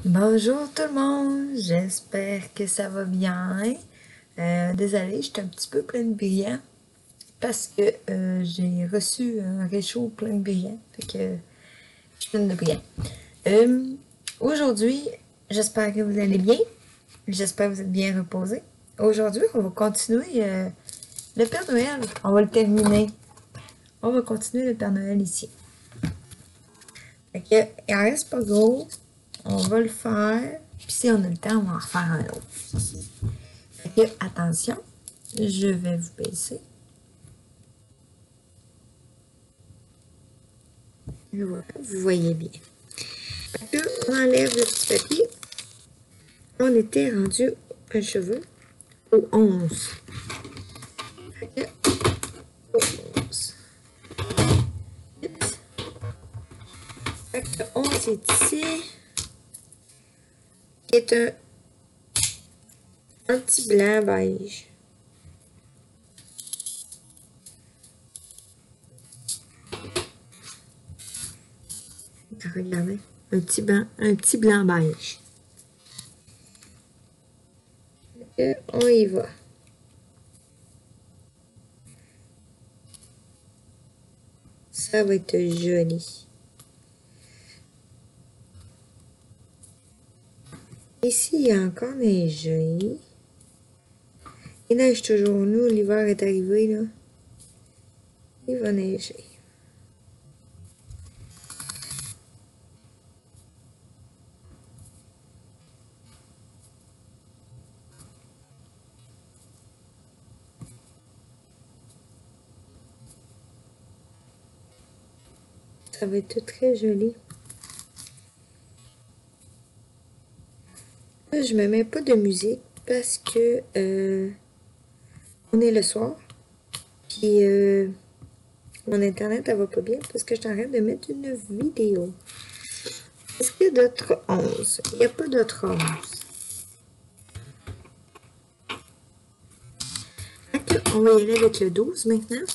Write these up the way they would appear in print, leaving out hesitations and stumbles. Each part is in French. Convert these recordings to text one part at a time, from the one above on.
Bonjour tout le monde, j'espère que ça va bien. Désolée, je suis un petit peu pleine de brillants parce que j'ai reçu un réchaud plein de brillants, fait que je suis pleine de brillants. Euh, Aujourd'hui, j'espère que vous allez bien, j'espère que vous êtes bien reposés. Aujourd'hui, on va continuer le Père Noël, on va le terminer. On va continuer le Père Noël ici. Fait que, il en reste pas gros, on va le faire, puis si on a le temps, on va en refaire un autre. Fait que, attention, je vais vous baisser. Voilà, vous voyez bien. Fait que, on enlève le petit papier. On était rendu un cheveu au 11. Fait que, au 11. Fait que le 11 est ici. Qui est un petit blanc beige. Regardez, un petit blanc beige. Fait que, on y va. Ça va être joli. Ici, il y a encore neigé. Il neige toujours. Nous, l'hiver est arrivé, là. Il va neiger. Ça va être très joli. Là, je me mets pas de musique parce que on est le soir. Puis mon internet, elle va pas bien parce que je suis en train de mettre une vidéo. Est-ce qu'il y a d'autres 11? Il n'y a pas d'autres 11. On va y aller avec le 12 maintenant.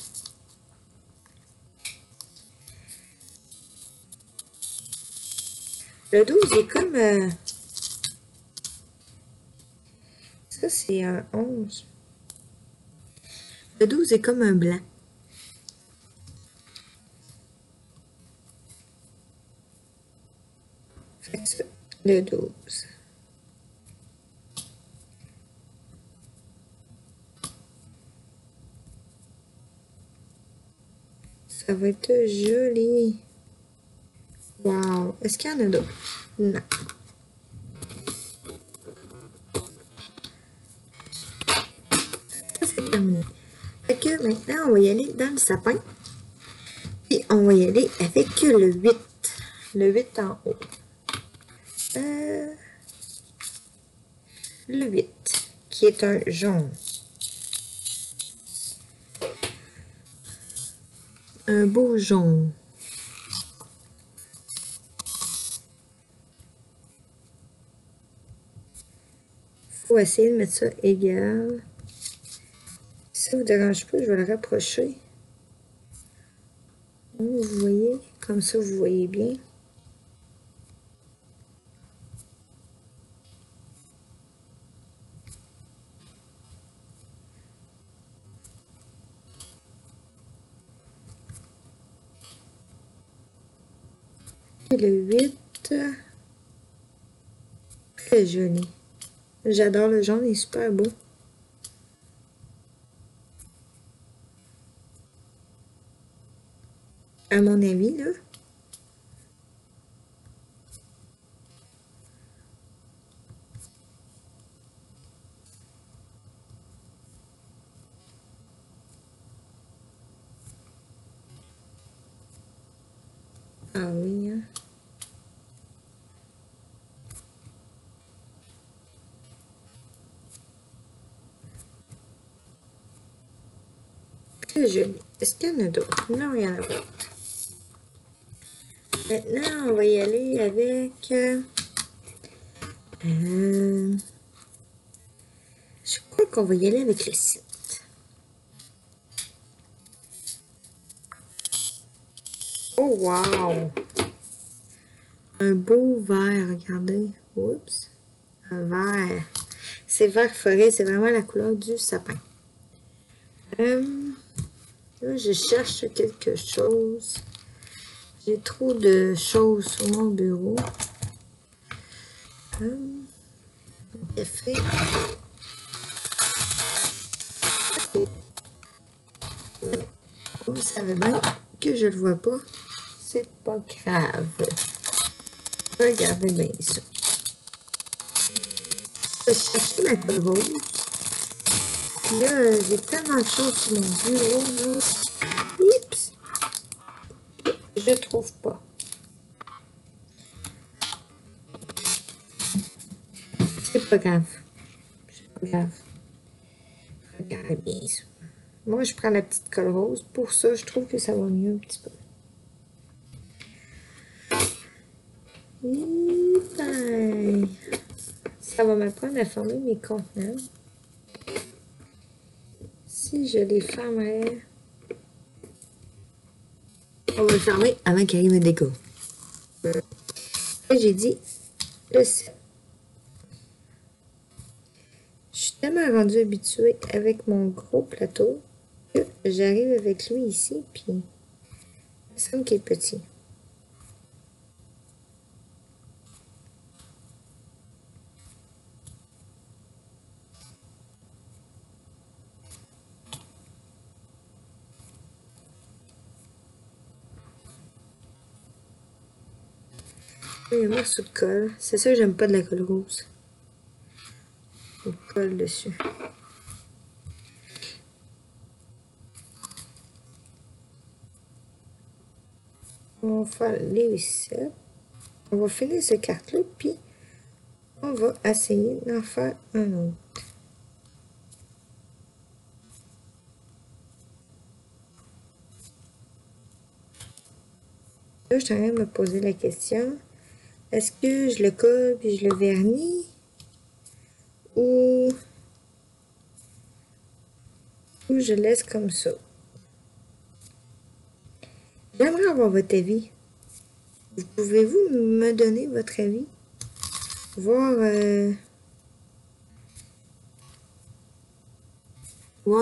Le 12 est comme... ça, c'est un 11. Le 12 est comme un blanc. Fait que ça, le 12. Ça va être joli. Wow. Est-ce qu'il y en a d'autres? Non. Ça, c'est terminé. Fait que maintenant, on va y aller dans le sapin. Et on va y aller avec le 8. Le 8 en haut. Le 8, qui est un jaune. Un beau jaune. Faut essayer de mettre ça égal. Si ça vous dérange pas, je vais le rapprocher. Vous voyez, comme ça vous voyez bien. Et le 8, très joli. J'adore le jaune, il est super beau. À mon avis, là. Ah oui, hein. Très joli. Est-ce qu'il y en a d'autres? Non, il y en a pas. Maintenant, on va y aller avec... je crois qu'on va y aller avec le 7. Oh, wow! Un beau vert, regardez. Oups. Un vert. C'est vert forêt, c'est vraiment la couleur du sapin. Là, je cherche quelque chose. J'ai trop de choses sur mon bureau. Café. Vous savez bien que je le vois pas. C'est pas grave. Regardez bien ça. Je cherche la colle rose. Puis là, j'ai tellement de choses sur mon bureau. Là. Oups! Je trouve pas. C'est pas grave. C'est pas grave. Regardez bien ça. Moi, je prends la petite colle rose. Pour ça, je trouve que ça va mieux un petit peu. Et ben, ça va m'apprendre à former mes contenants. Si je les fermerais... On va le fermer avant qu'il arrive un déco. J'ai dit le 7. Je suis tellement rendue habituée avec mon gros plateau que j'arrive avec lui ici, puis il me semble qu'il est petit. Il y a un morceau de colle. C'est ça que j'aime pas de la colle rose. On colle dessus. On va faire les 7. On va finir ce carte-là, puis on va essayer d'en faire un autre. Là, je suis en train de me poser la question, est-ce que je le colle puis je le vernis ou je laisse comme ça? J'aimerais avoir votre avis. Pouvez-vous me donner votre avis? Voir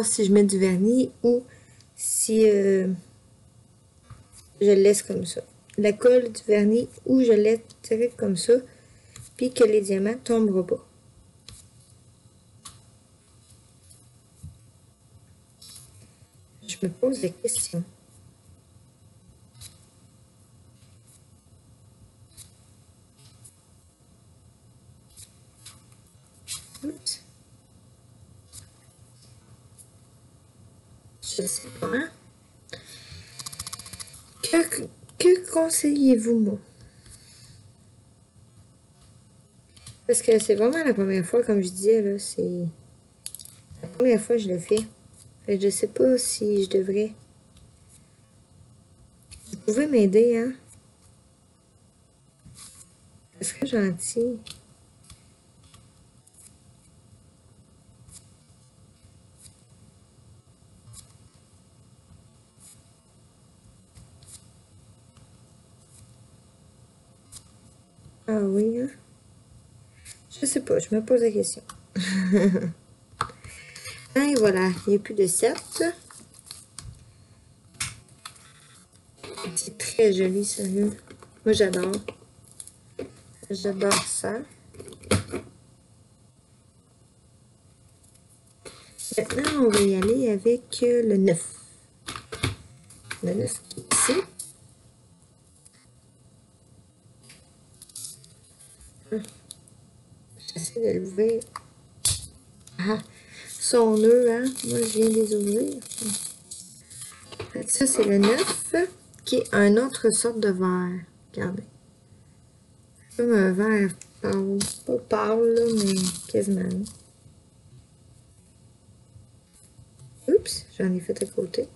si je mets du vernis ou si je le laisse comme ça. La colle, du vernis ou je laisse direct comme ça, puis que les diamants ne tomberont pas. Je me pose des questions. Oups. Je sais pas. Hein? Que conseillez-vous, moi? Parce que c'est vraiment la première fois, comme je disais, là, c'est la première fois que je le fais. Fait que je sais pas si je devrais. Vous pouvez m'aider, hein? Ce serait gentil. Ah oui, hein? Je sais pas, je me pose la question. Et voilà, il n'y a plus de 7. C'est très joli, sérieux. Moi, j'adore. J'adore ça. Maintenant, on va y aller avec le 9. Le 9 qui est ici. J'essaie de l'ouvrir. Ah, son nœud, hein? Moi, je viens de les ouvrir. Ça, c'est le 9, qui est un autre sorte de verre. Regardez. Comme un verre pâle. Pas pâle, là, mais quasiment. Oups, j'en ai fait à côté.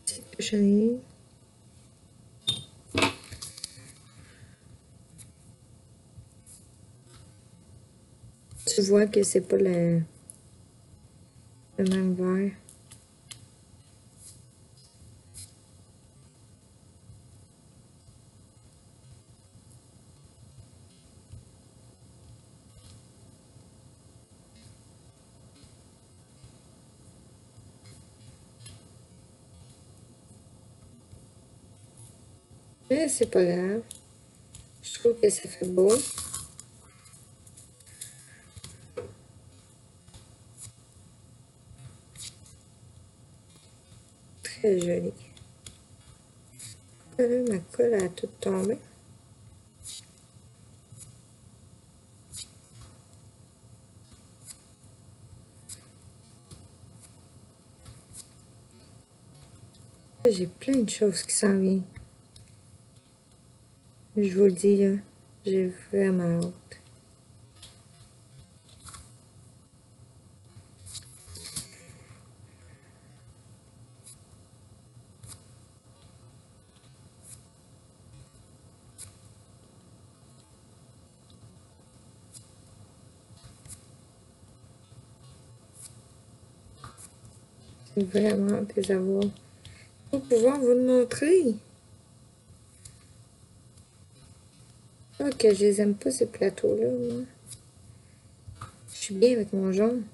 Petite cochonnerie. Tu vois que c'est pas le même verre. Mais c'est pas grave. Je trouve que ça fait beau. Très joli. Là, ma colle a tout tombé. J'ai plein de choses qui s'en viennent. Je vous le dis, là, j'ai vraiment hâte. J'ai vraiment hâte de les avoir. Pour pouvoir vous le montrer. Ah, que je les aime pas, ces plateaux-là, moi. Je suis bien avec mon jaune.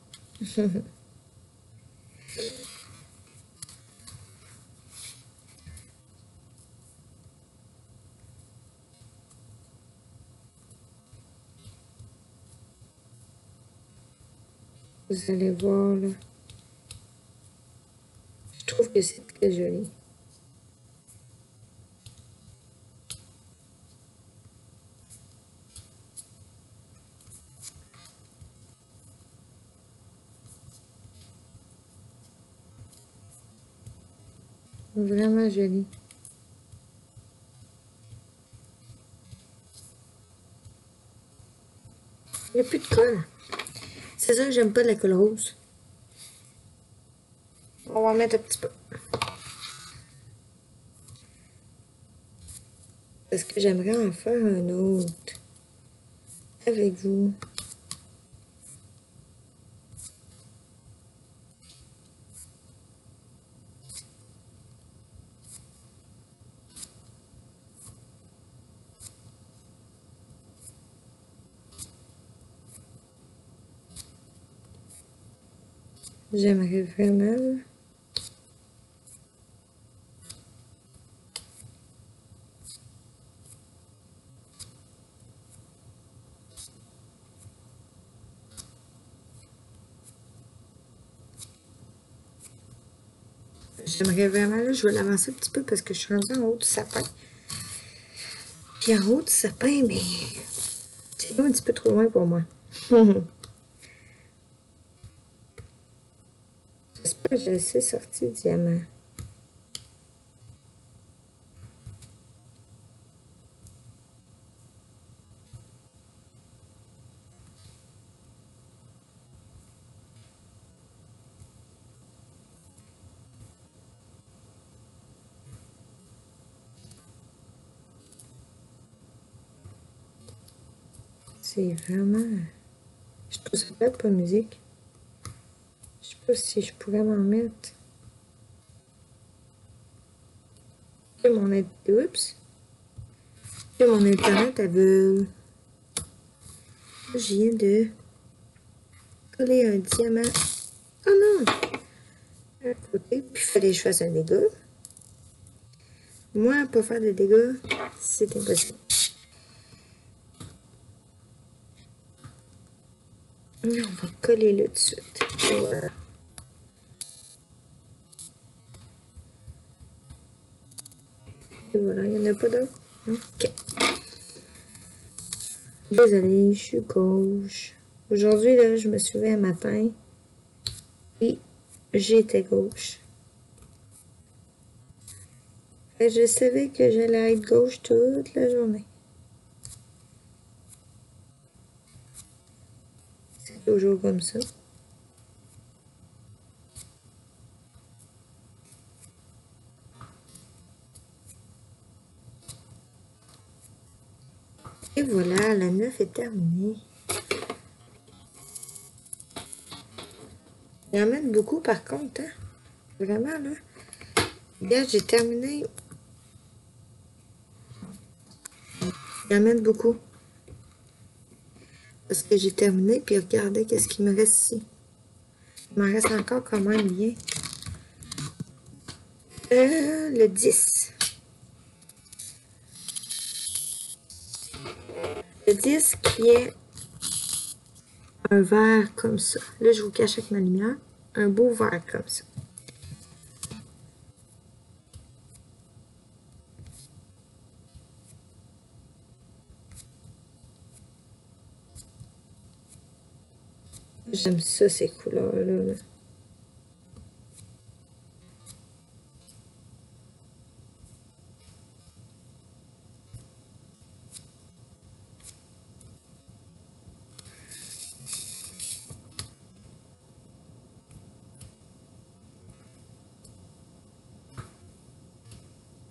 Vous allez voir, là. Je trouve que c'est très joli. Vraiment joli. Il n'y a plus de colle. C'est ça que j'aime pas de la colle rose. On va en mettre un petit peu. Parce que j'aimerais en faire un autre. Avec vous. J'aimerais vraiment. J'aimerais vraiment, là, je vais l'avancer un petit peu parce que je suis rendue en haut du sapin. Puis en haut du sapin, mais c'est un petit peu trop loin pour moi. J'espère que j'ai laissé sortir le diamant. C'est vraiment... Je trouve ça bête pour musique. Je sais pas si je pourrais m'en mettre. Oups. Que mon internet, elle veut... Je viens de coller un diamant. Oh non! À côté, puis il fallait que je fasse un dégât. Moi, pas faire de dégâts, c'est impossible. On va coller là tout de suite. Voilà. Et voilà, il n'y en a pas d'autres. Ok. Désolée, je suis gauche. Aujourd'hui, là, je me suis levée un matin et j'étais gauche. Et je savais que j'allais être gauche toute la journée. C'est toujours comme ça. Et voilà, la 9 est terminée. Il y en a beaucoup par contre, hein? Vraiment, là. Regarde, j'ai terminé. Il y en a beaucoup. Parce que j'ai terminé, puis regardez qu'est-ce qui me reste ici. Il m'en reste encore quand même bien. Le 10. le disque qui est un vert comme ça. Là, je vous cache avec ma lumière. Un beau vert comme ça. J'aime ça, ces couleurs-là. Là.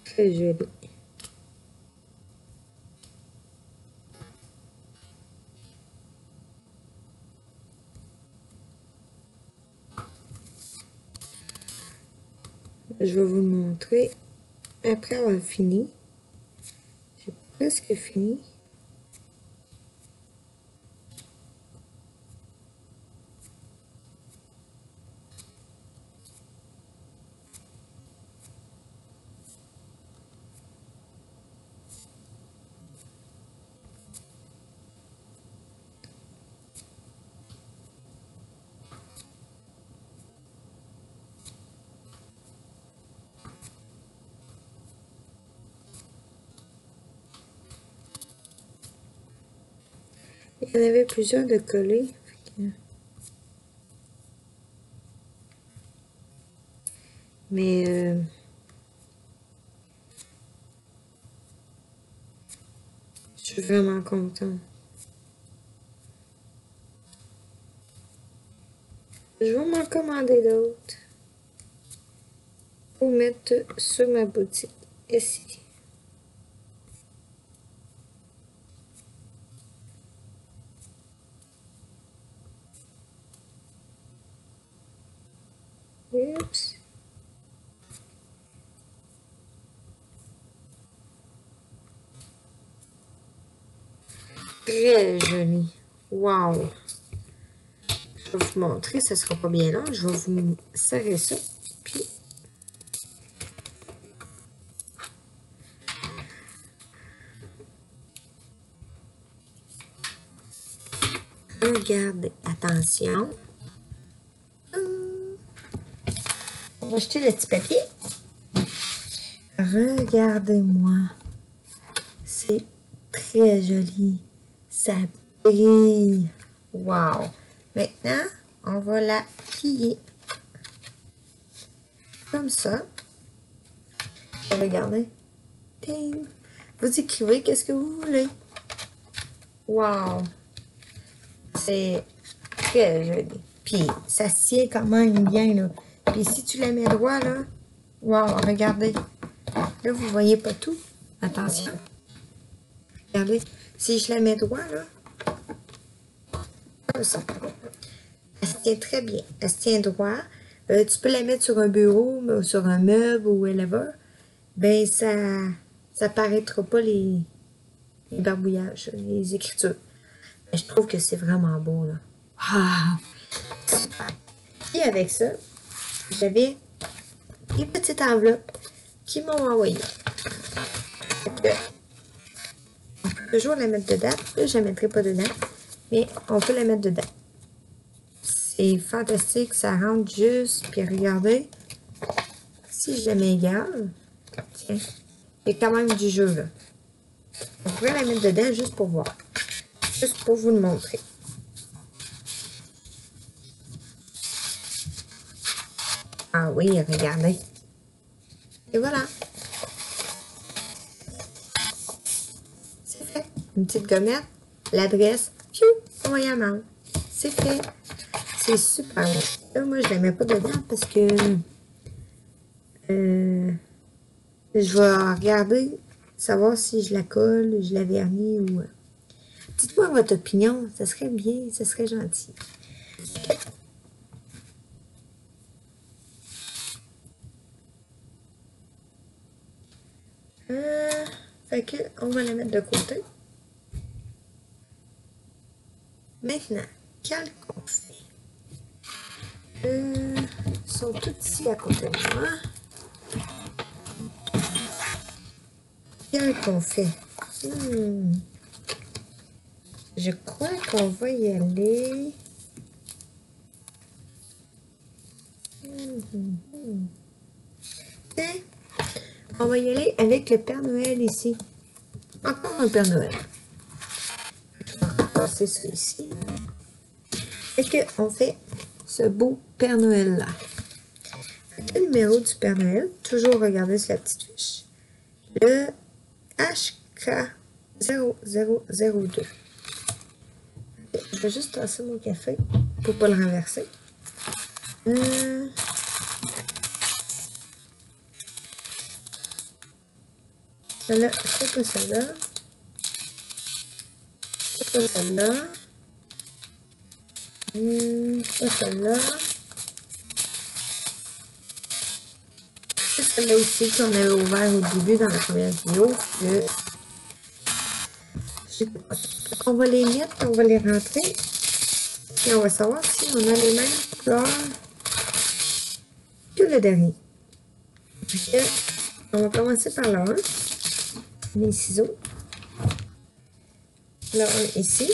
Très joli. Je vais vous le montrer après avoir fini. J'ai presque fini. Il y en avait plusieurs de collés. Mais je suis vraiment contente. Je vais m'en commander d'autres pour mettre sur ma boutique ici. Oups. Très joli. Wow. Je vais vous montrer, ça sera pas bien long. Je vais vous serrer ça. Puis regardez, attention. On va jeter le petit papier. Regardez-moi. C'est très joli. Ça brille. Wow. Maintenant, on va la plier. Comme ça. Regardez. Ting. Vous écrivez qu'est-ce que vous voulez. Wow. C'est très joli. Puis, ça tient quand même bien, là. Puis, si tu la mets droit, là, wow, regardez. Là, vous voyez pas tout. Attention. Regardez. Si je la mets droit, là, comme ça. Elle se tient très bien. Elle se tient droit. Tu peux la mettre sur un bureau, ou sur un meuble, ou whatever. Ben, ça paraîtra pas les barbouillages, les écritures. Mais je trouve que c'est vraiment beau, là. Ah! Et avec ça, j'avais une petite enveloppe qu'ils m'ont envoyée. On peut toujours la mettre dedans. Là, je ne la mettrai pas dedans, mais on peut la mettre dedans. C'est fantastique, ça rentre juste. Puis regardez, si je la mets égale, tiens, il y a quand même du jeu, là. On pourrait la mettre dedans juste pour voir. Juste pour vous le montrer. Ah oui, regardez. Et voilà. C'est fait. Une petite gommette, l'adresse, piou, on va y aller. C'est fait. C'est super. Là, moi, je ne la mets pas dedans parce que je vais regarder, savoir si je la colle, je la vernis ou... Dites-moi votre opinion, ça serait bien, ça serait gentil. Fait que, on va la mettre de côté. Maintenant, calque qu'on fait. Ils sont tous ici à côté de moi. Calque qu'on fait. Je crois qu'on va y aller. Tiens, on va y aller avec le Père Noël ici. Encore un Père Noël. On va passer ça ici. Et qu'on fait ce beau Père Noël-là. Le numéro du Père Noël, toujours regarder sur la petite fiche. Le HK0002. Je vais juste tasser mon café pour ne pas le renverser. Celle-là, c'est pas celle-là. C'est pas celle-là. Pas celle-là. C'est celle-là aussi qu'on avait ouvert au début dans la première vidéo. On va les mettre, on va les rentrer. Et on va savoir si on a les mêmes couleurs que le dernier. Donc, on va commencer par le 1. Les ciseaux. Le 1 ici.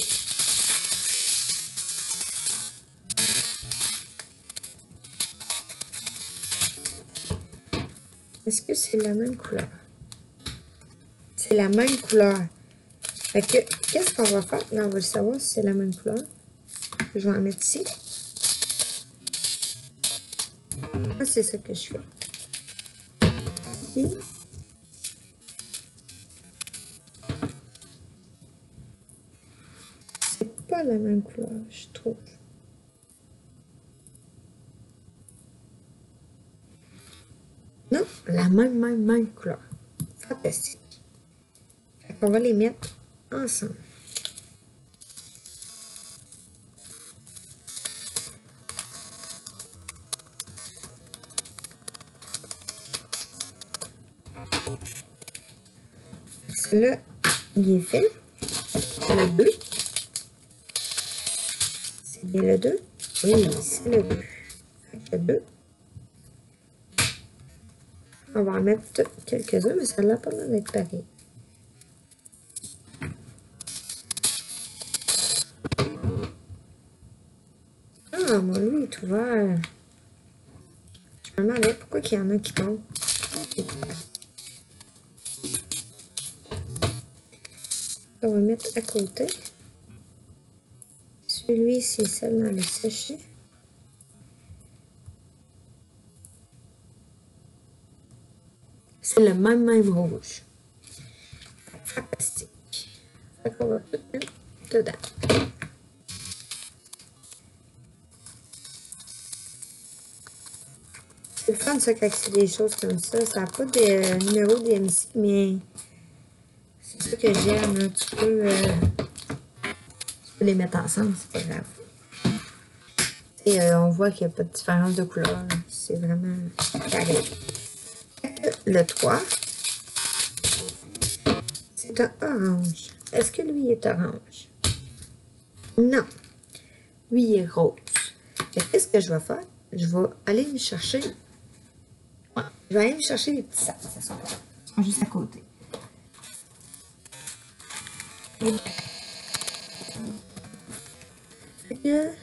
Est-ce que c'est la même couleur? C'est la même couleur. Fait que, qu'est-ce qu'on va faire? Là, on va le savoir si c'est la même couleur. Je vais en mettre ici. Moi, c'est ça que je fais. Ici. C'est pas la même couleur, je trouve. Non, la même couleur. Fantastique. Fait qu'on va les mettre ensemble. Celui-là, il est fait. Le 2. C'est bien le 2? Oui, c'est le 2. Le 2. On va en mettre quelques-uns, mais ça n'a pas l'air d'être pareil. Ah, moi, lui, il est ouvert. Je me demandais pourquoi il y en a qui tombent. On va mettre à côté. Celui, c'est celle dans le sachet. C'est le même rouge. Fantastique. Fait qu'on va tout mettre dedans. C'est le fun, ça, quand c'est des choses comme ça. Ça n'a pas de numéro d'MC, mais c'est ça que j'aime. Tu peux les mettre ensemble, c'est pas grave. Et on voit qu'il n'y a pas de différence de couleur. C'est vraiment pareil. Le 3, c'est un orange. Est-ce que lui est orange? Non. Lui, il est rose. Qu'est-ce que je vais faire? Je vais aller me chercher. Je vais aller me chercher les petits sacs. Ils sont juste à côté.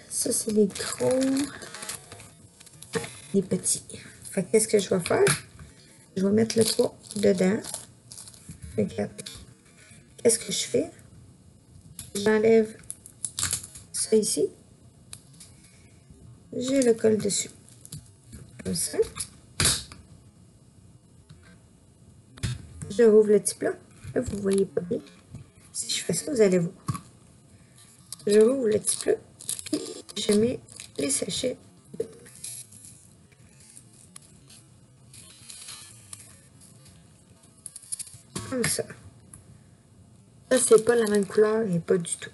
Ça, c'est les gros. Les petits. Fait qu'est-ce que je vais faire? Je vais mettre le 3 dedans. Regarde. Qu'est-ce que je fais? J'enlève ça ici. Je le colle dessus. Comme ça. Je rouvre le petit plat. Là, vous ne voyez pas bien. Si je fais ça, vous allez voir. Je rouvre le petit plat. Et je mets les sachets. Comme ça. Ça, c'est pas la même couleur et pas du tout.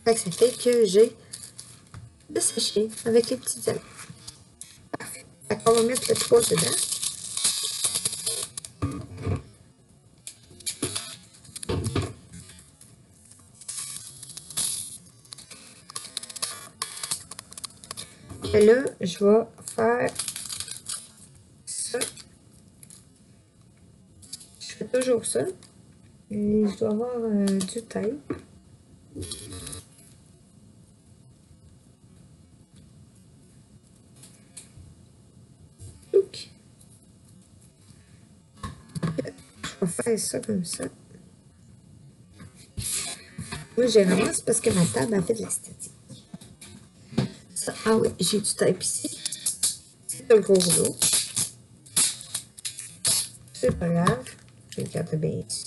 Ça fait que j'ai le sachet avec les petites ailes. Parfait. Fait qu'on va mettre le 3 dedans. Et là, je vais faire ça. Je fais toujours ça. Et je dois avoir du tape. On va faire ça comme ça. Moi, j'ai ramassé parce que ma table a fait de l'esthétique. Ah oui, j'ai du tape ici. C'est un gros rouleau. C'est pas grave. Je vais le garder bien ici.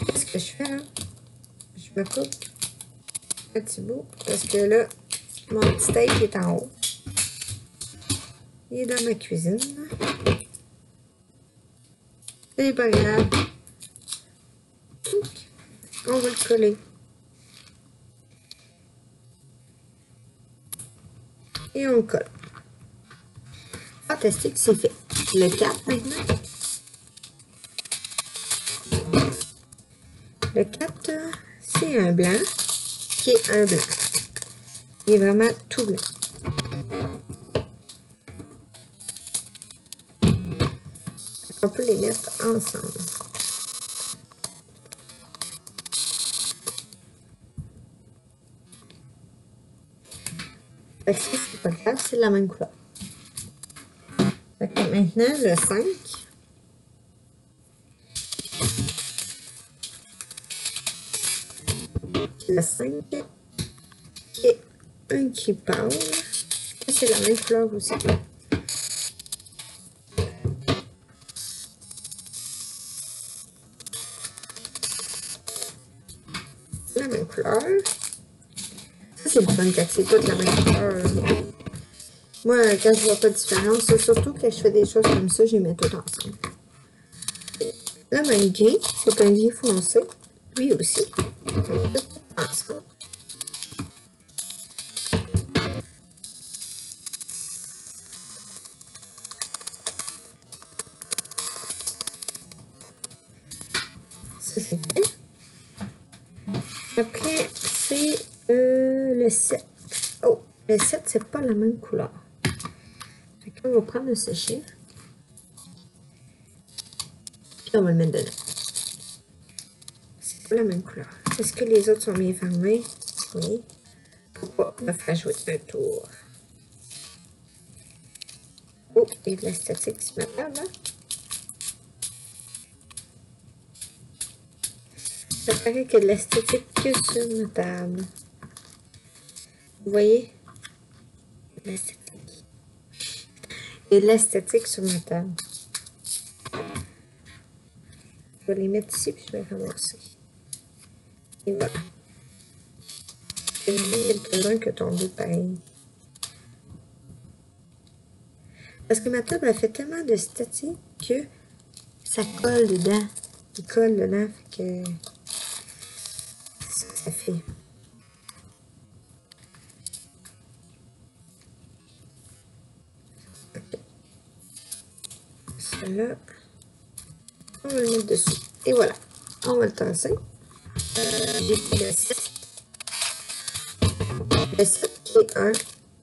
Qu'est-ce que je fais là? Je me coupe un petit bout parce que là, mon petit tape est en haut. Il est dans ma cuisine. C'est pas grave. On va le coller. Et on le colle. Fantastique, c'est fait. Le 4 maintenant. Le 4, c'est un blanc qui est un blanc. Il est vraiment tout blanc. On peut les mettre ensemble. Fait que ça, c'est pas grave, c'est la même couleur. Fait que maintenant, le 5. Le 5 qui est un qui parle. C'est la même couleur aussi. La même couleur. Ça, c'est le fun quand c'est toute la même couleur. Moi, quand je vois pas de différence, c'est surtout quand je fais des choses comme ça, je les mets toutes ensemble. Là, mon gris, c'est un gris foncé. Lui aussi. Ensemble. Ça, c'est fait. Après, c'est le 7. Oh, le 7, c'est pas la même couleur. Fait qu'on va prendre le sécher. Puis on va le mettre dedans. C'est pas la même couleur. Est-ce que les autres sont bien fermés? Oui. Pourquoi me faire jouer un tour? Oh, il y a de l'esthétique sur ma table, hein? Ça paraît qu'il y a de l'esthétique que sur ma table. Vous voyez? L'esthétique. Il y a de l'esthétique sur ma table. Je vais les mettre ici, puis je vais ramasser. Et voilà. Il y en a quelques-uns qui ont tombé pareil. Parce que ma table, elle fait tellement de statique que ça colle dedans. Il colle dedans, fait que ça fait. Ok. Celui-là, on va le mettre dessus. Et voilà, on va le tasser. J'ai pris le 7. Le 7 qui est un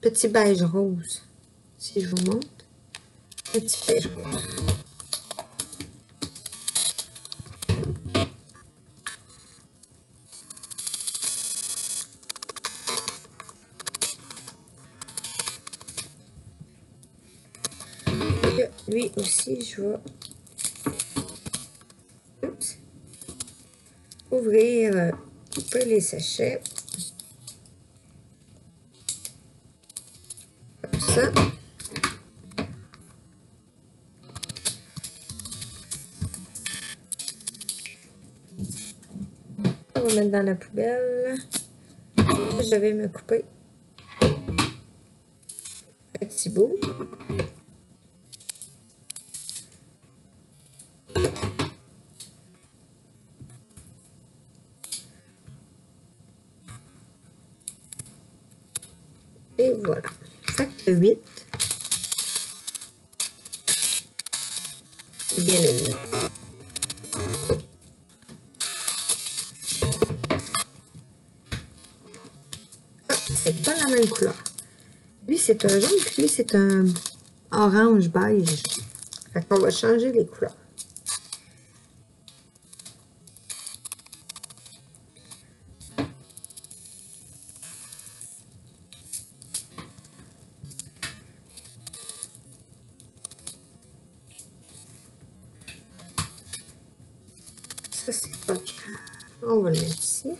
petit beige rose. Si je vous montre. Un petit beige rose. Lui aussi, je vais ouvrir un peu les sachets. Comme ça. On va mettre dans la poubelle. Je vais me couper un petit bout. Et voilà. Fait que 8. Bien aimé. Ah, c'est pas la même couleur. Lui, c'est un jaune, puis lui, c'est un orange beige. Fait qu'on va changer les couleurs. Ça, c'est pas grave. On va le mettre ici.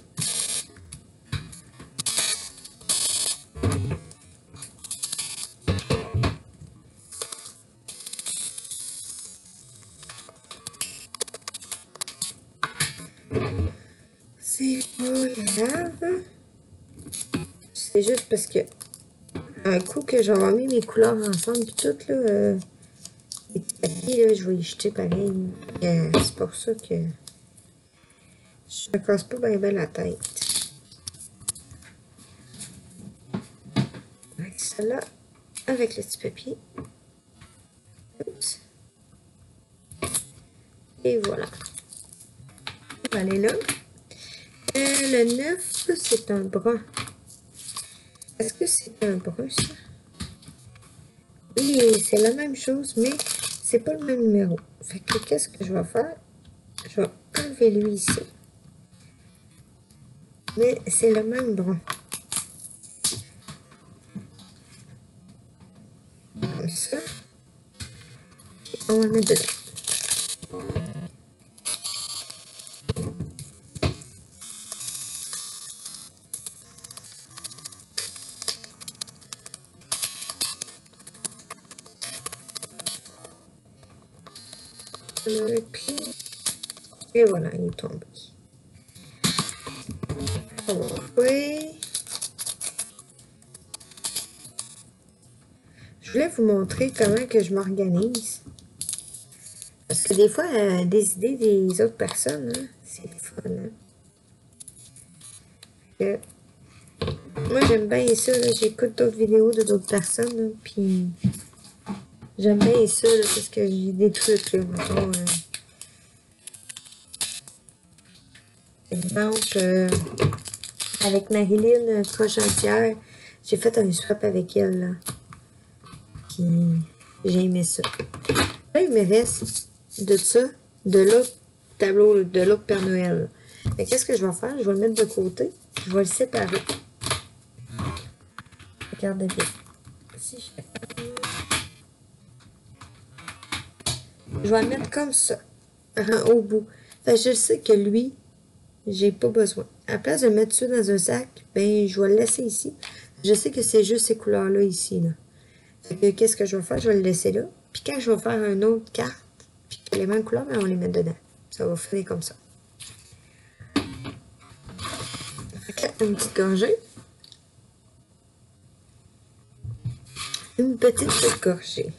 C'est pas grave. C'est juste parce que un coup que j'aurai mis mes couleurs ensemble puis tout, là, les papiers, là, je vais les jeter pareil. C'est pour ça que je me casse pas bien la tête. Avec celle-là, avec le petit papier. Oups. Et voilà. On va aller là. Le 9, c'est un brun. Est-ce que c'est un brun, ça? Oui, c'est la même chose, mais c'est pas le même numéro. Fait que qu'est-ce que je vais faire? Je vais enlever lui ici. Mais c'est le même brun. Comme ça. On va le mettre dedans. Et voilà, il est tombé. Oui. Je voulais vous montrer comment que je m'organise. Parce que des fois, des idées des autres personnes, hein, c'est fun. Hein? Que, moi, j'aime bien ça. J'écoute d'autres vidéos de d'autres personnes. Puis, j'aime bien ça là, parce que j'ai des trucs. Là, mettons, exemple, avec Marilyn Crochentière, j'ai fait un swap avec elle. Là. Puis, j'ai aimé ça. Là, il me reste de ça, de l'autre tableau, de l'autre Père Noël. Mais qu'est-ce que je vais faire? Je vais le mettre de côté. Je vais le séparer. Regardez bien. Si je... je vais le mettre comme ça, au bout. Fait, je sais que lui, j'ai pas besoin. À la place de le mettre ça dans un sac, ben, je vais le laisser ici. Je sais que c'est juste ces couleurs-là ici. Là. Fait que qu'est-ce que je vais faire? Je vais le laisser là. Puis quand je vais faire une autre carte, puis que les mêmes couleurs, ben, on les met dedans. Ça va finir comme ça. Une petite gorgée. Une petite gorgée.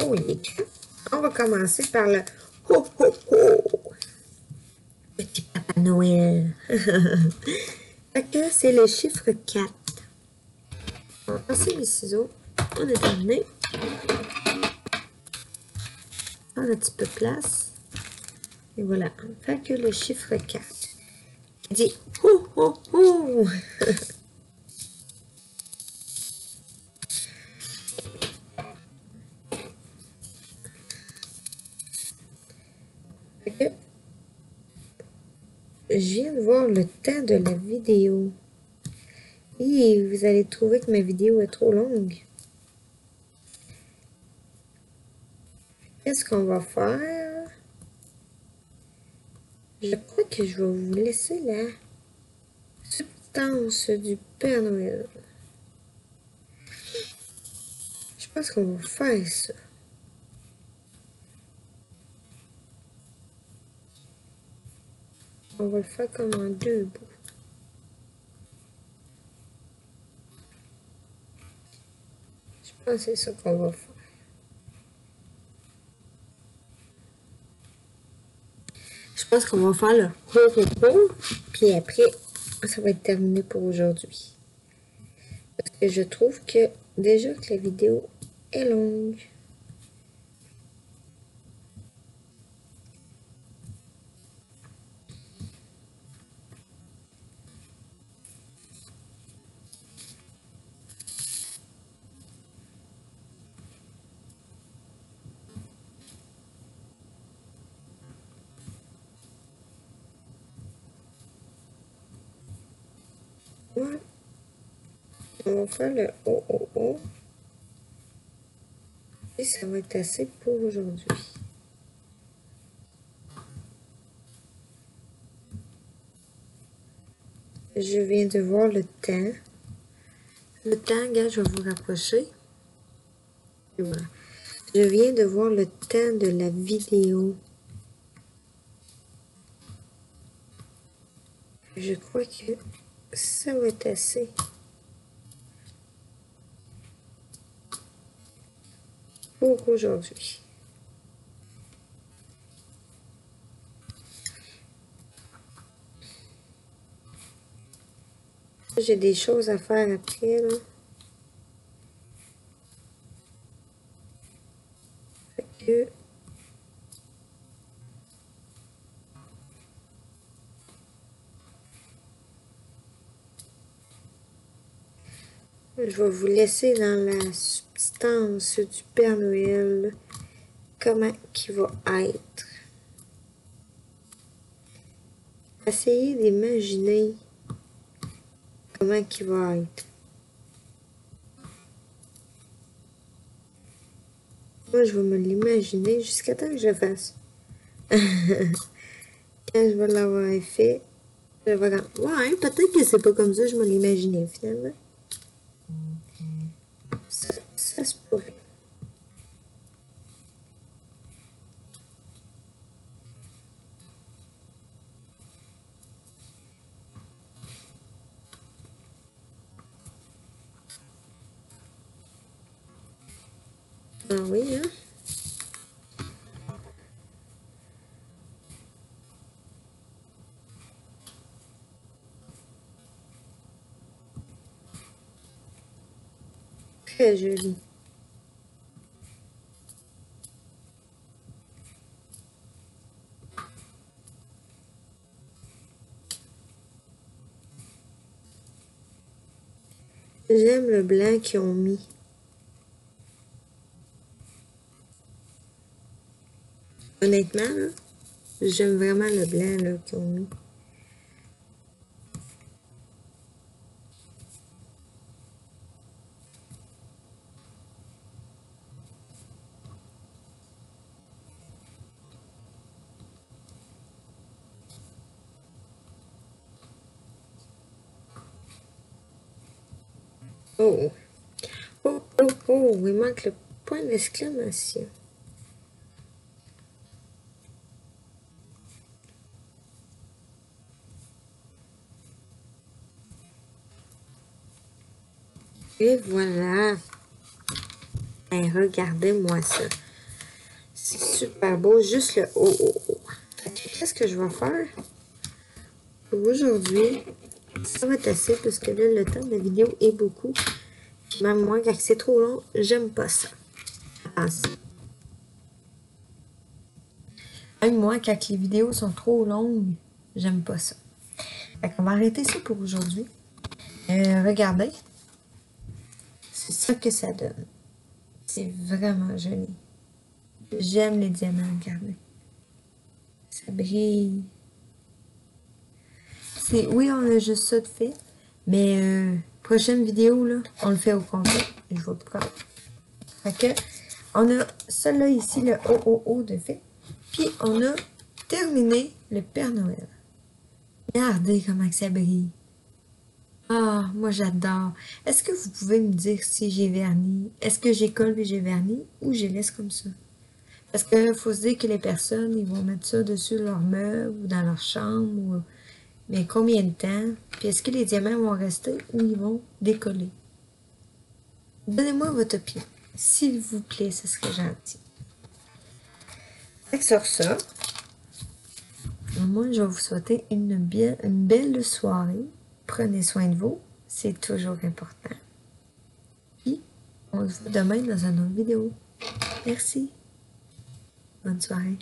Oh, il est grand. On va commencer par le ho ho ho. Petit Papa Noël. Fait que c'est le chiffre 4. On va passer les ciseaux. On est terminé. On a un petit peu de place. Et voilà. Fait que le chiffre 4. Il dit ho ho ho. Fait que je viens de voir le temps de la vidéo. Et vous allez trouver que ma vidéo est trop longue. Qu'est-ce qu'on va faire? Je crois que je vais vous laisser la substance du Père Noël. Je pense qu'on va faire ça. On va le faire comme en deux bouts. Je pense que c'est ça qu'on va faire. Je pense qu'on va faire le ho-ho-ho, puis après, ça va être terminé pour aujourd'hui. Parce que je trouve que déjà que la vidéo est longue. Ouais. On va faire le ho-ho-ho. Et ça va être assez pour aujourd'hui. je viens de voir le temps. Le temps, regarde, je vais vous rapprocher. Et voilà. Je viens de voir le temps de la vidéo. Je crois que ça va être assez. Pour aujourd'hui. J'ai des choses à faire après, là. Fait que... Je vais vous laisser dans la substance du Père Noël. Comment il va être. Essayez d'imaginer comment il va être. Moi, je vais me l'imaginer jusqu'à temps que je fasse. Quand je vais l'avoir fait, je vais dire, ouais, peut-être que c'est pas comme ça, je me l'imaginais finalement. Ça se pourrait. Ah oui, hein? Très joli. J'aime le blanc qu'ils ont mis. Honnêtement, là, j'aime vraiment le blanc là, qu'ils ont mis. Oh, oh, oh, oh, il manque le point d'exclamation. Et voilà. Hey, regardez-moi ça. C'est super beau, juste le oh, oh, oh. Qu'est-ce que je vais faire? Pour aujourd'hui, ça va être assez parce que là, le temps de la vidéo est beaucoup. Même moi, quand c'est trop long, j'aime pas ça. Même moi, quand les vidéos sont trop longues, j'aime pas ça. Fait qu'on va arrêter ça pour aujourd'hui. Regardez. C'est ça que ça donne. C'est vraiment joli. J'aime les diamants, regardez. Ça brille. Oui, on a juste ça de fait. Mais prochaine vidéo, là, on le fait au complet. Et je vais vous faire. Fait que, on a celui-là ici, le OOO de fait. Puis, on a terminé le Père Noël. Regardez comment ça brille. Ah, moi j'adore. Est-ce que vous pouvez me dire si j'ai verni? Est-ce que j'écolle et j'ai verni ou je laisse comme ça? Parce qu'il faut se dire que les personnes, ils vont mettre ça dessus leur meuble ou dans leur chambre. Mais combien de temps? Puis est-ce que les diamants vont rester ou ils vont décoller? Donnez-moi votre opinion. S'il vous plaît, ce serait gentil. Fait que sur ça, moi je vais vous souhaiter une belle soirée. Prenez soin de vous, c'est toujours important. Puis, on se voit demain dans une autre vidéo. Merci. Bonne soirée.